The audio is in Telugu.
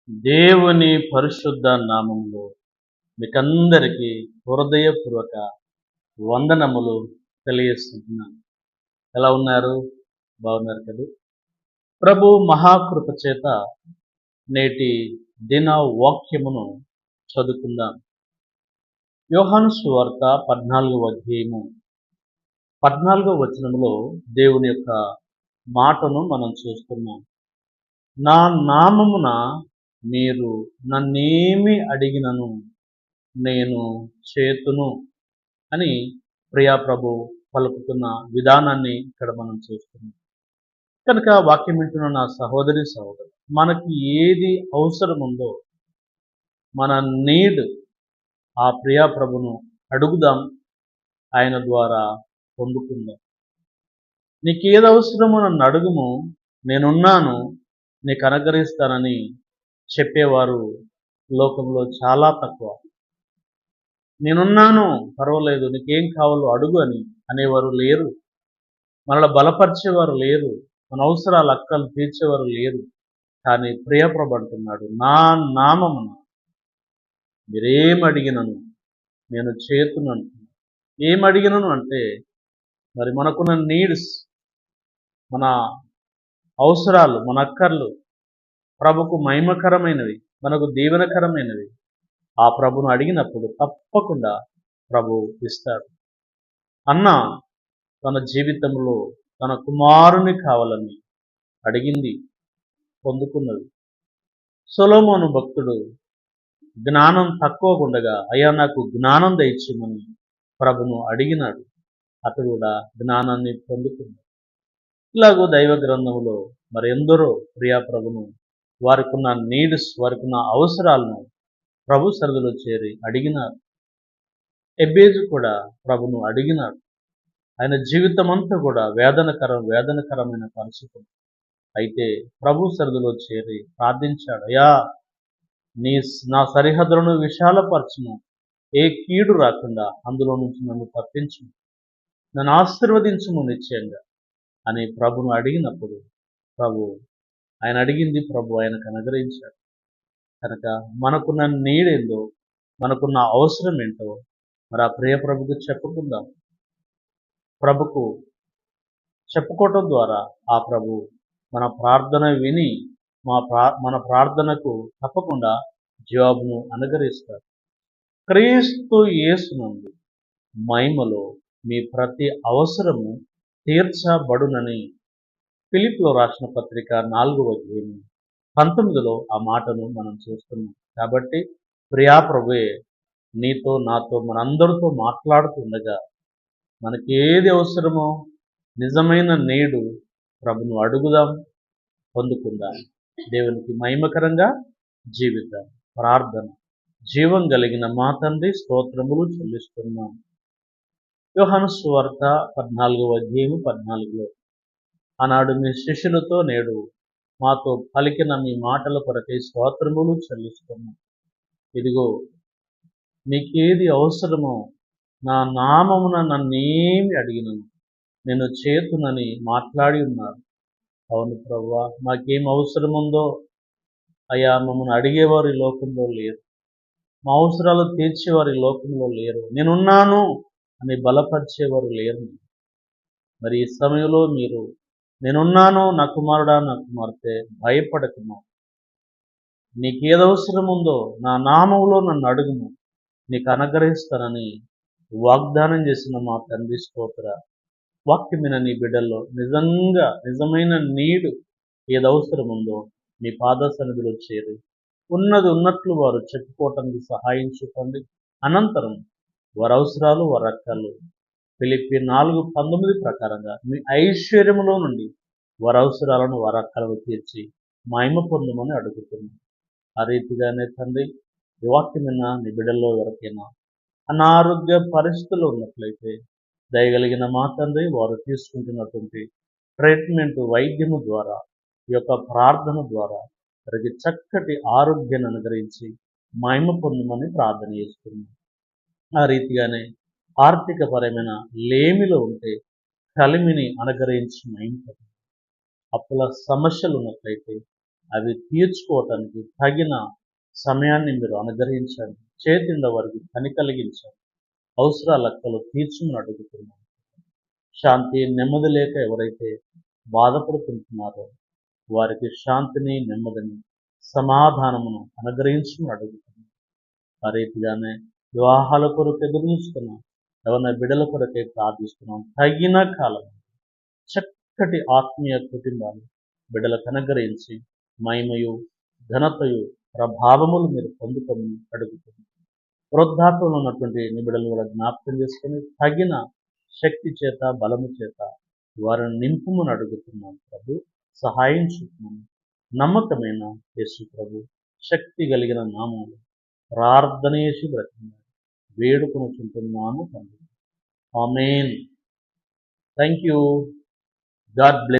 దేవుని పరిశుద్ధ నామములో మీకందరికీ హృదయపూర్వక వందనములు తెలియజేస్తున్నాను. ఎలా ఉన్నారు? బాగున్నారు కదా? ప్రభు మహాకృప చేత నేటి దిన వాక్యమును చదువుకుందాం. యోహాను సువార్త 14వ అధ్యాయము 14వ వచనములో దేవుని యొక్క మాటను మనం చూస్తున్నాం. నా నామమున మీరు నన్నేమి అడిగినను నేను చేతును అని ప్రియా ప్రభు పలుకుతున్న విధానాన్ని ఇక్కడ మనం చూస్తున్నాం. కనుక వాక్యం వింటున్న నా సహోదరి సహోదరు, మనకి ఏది అవసరం ఉందో మన నీడ్ ఆ ప్రియా ప్రభును అడుగుదాం, ఆయన ద్వారా పొందుకుందాం. నీకేది అవసరమో నన్ను అడుగుము, నేనున్నాను, నీకు అనుగ్రహిస్తానని చెప్పేవారు లోకంలో చాలా తక్కువ. నేనున్నాను, పర్వాలేదు, నీకేం కావాలో అడుగు అని అనేవారు లేరు. మనల్ని బలపరిచేవారు లేరు. మన అవసరాలు అక్కలు తీర్చేవారు లేరు. కానీ ప్రియప్రభు అంటున్నాడు, నా నామమున మీరేం అడిగినను నేను చేతును అంటున్నాను. ఏం అడిగినను అంటే మరి మనకున్న నీడ్స్, మన అవసరాలు, మన అక్కర్లు ప్రభుకు మహిమకరమైనవి, మనకు దీవెనకరమైనవి. ఆ ప్రభును అడిగినప్పుడు తప్పకుండా ప్రభు ఇస్తాడు. అన్న తన జీవితంలో తన కుమారుని కావాలని అడిగింది, పొందుకున్నది. సొలొమోను భక్తుడు జ్ఞానం తక్కువగా ఉండగా, అయ్యా నాకు జ్ఞానం దయచేయమని ప్రభును అడిగినాడు. అతడు కూడా జ్ఞానాన్ని పొందుకున్నాడు. ఇలాగూ దైవ గ్రంథములో మరి ఎందరో ప్రియా ప్రభును వారికున్న నీడ్స్, వారికున్న అవసరాలను ప్రభు సన్నిధిలో చేరి అడిగినారు. ఎబ్బేజు కూడా ప్రభును అడిగినాడు. ఆయన జీవితం అంతా కూడా వేదనకరమైన పరిస్థితులు. అయితే ప్రభు సన్నిధిలో చేరి ప్రార్థించాడు, అయ్యా నా సరిహద్దులను విశాలపరచును, ఏ కీడు రాకుండా అందులో నుంచి నన్ను తప్పించు, నన్ను ఆశీర్వదించుము నిశ్చయంగా అని ప్రభును అడిగినప్పుడు ప్రభు ఆయన అడిగింది ప్రభు ఆయనకు అనుగ్రహించాడు. కనుక మనకున్న నీడేందో, మనకున్న అవసరం ఏంటో మరి ఆ ప్రియ ప్రభుకు చెప్పుకుందాం. ప్రభుకు చెప్పుకోవటం ద్వారా ఆ ప్రభు మన ప్రార్థన విని మన ప్రార్థనకు తప్పకుండా జవాబును అనుగ్రహిస్తారు. క్రీస్తు యేసునందు మహిమలో మీ ప్రతి అవసరము తీర్చబడునని ఫిలిప్లో రాసిన పత్రిక 4వ అధ్యాయం 19లో ఆ మాటను మనం చూస్తున్నాం. కాబట్టి ప్రియా ప్రభువే నీతో నాతో మనందరితో మాట్లాడుతుండగా మనకి ఏది అవసరమో నిజమైన నేడు ప్రభును అడుగుదాం, పొందుకుందాం. దేవునికి మహిమకరంగా జీవితం. ప్రార్థన. జీవం కలిగిన మా తండ్రి, స్తోత్రములు చెల్లిస్తున్నాం. యోహాను సువార్త 14వ అధ్యాయం 14లో ఆనాడు మీ శిష్యులతో నేడు మాతో పలికిన మీ మాటల కొరకై స్తోత్రములు చెల్లిస్తున్నాం. ఇదిగో మీకేది అవసరమో నా నామమున నన్నేమి అడిగినను నేను చేతునని మాట్లాడి ఉన్నారు. అవును ప్రభువా, మాకేం అవసరం ఉందో అయ్యా మమ్మల్ని అడిగేవారు ఈ లోకంలో లేరు. మా అవసరాలు తీర్చేవారు ఈ లోకంలో లేరు. నేనున్నాను అని బలపరిచేవారు లేరు. మరి ఈ సమయంలో మీరు నేనున్నాను, నా కుమారుడా, నా కుమార్తె, భయపడకుము, నీకేదవసరం ఉందో నా నామములో నన్ను అడుగుము, నీకు అనుగ్రహిస్తానని వాగ్దానం చేసిన మా తండ్రి స్తోత్ర. వాక్యమైన నీ బిడ్డల్లో నిజమైన నీడు ఏదవసరం ఉందో మీ పాద సన్నిధిలో చేరి ఉన్నది ఉన్నట్లు వారు చెప్పుకోవటానికి సహాయం చూపండి. అనంతరం వారి అవసరాలు, వారి అక్కర్లు ఫిలిప్పీ 4:19 ప్రకారంగా మీ ఐశ్వర్యములో నుండి వారి అవసరాలను, వారి అక్కలను తీర్చి మహిమ పొందమని అడుగుతున్నాం. ఆ రీతిగానే తండ్రి, ఈ వాక్యమైన నీ బిడ్డల్లో ఎవరికైనా అనారోగ్య పరిస్థితులు ఉన్నట్లయితే దయగలిగిన మా తండ్రి, వారు తీసుకుంటున్నటువంటి ట్రీట్మెంట్, వైద్యము ద్వారా, ఈ యొక్క ప్రార్థన ద్వారా వారికి చక్కటి ఆరోగ్యాన్ని అనుగ్రహించి మహిమ పొందమని ప్రార్థన చేస్తున్నాం. ఆ రీతిగానే ఆర్థికపరమైన లేమిలో ఉంటే కలిమిని అనుగ్రహించి మహిమ పొందమని, అప్పుల సమస్యలు ఉన్నట్లయితే అవి తీర్చుకోవటానికి తగిన సమయాన్ని మీరు అనుగ్రహించండి. చేతిండ వారికి పని కలిగించండి. అవసరాలక్కలు తీర్చుమని అడుగుతున్నాను. శాంతి నెమ్మది లేక ఎవరైతే బాధపడుతుంటున్నారో వారికి శాంతిని, నెమ్మదిని, సమాధానమును అనుగ్రహించమని అడుగుతున్నాను. ఆ రీతిగానే వివాహాల కొరకు ఎదురుచూస్తున్నాం. ఎవరైనా బిడ్డల కొరకే ప్రార్థిస్తున్నాం. తగిన కాలం చక్కటి ఆత్మీయ కుటుంబాలు బిడ్డలకు అనుగ్రహించి మహిమయు, ఘనతయు, ప్రభావములు మీరు పొందుకోమని అడుగుతున్నాం. వృద్ధాప్యంలో ఉన్నటువంటి నీ బిడ్డలను కూడా జ్ఞాపకం చేసుకొని తగిన శక్తి చేత, బలము చేత వారిని నింపుమని అడుగుతున్నాం ప్రభు. సహాయం చూపుమని నమ్మకమైన యేసు ప్రభు శక్తి కలిగిన నామములో ప్రార్థన చేసి బ్రతిమాలి వేడుకొనుచుంటున్నాము తండ్రి. Amen. Thank you. God bless.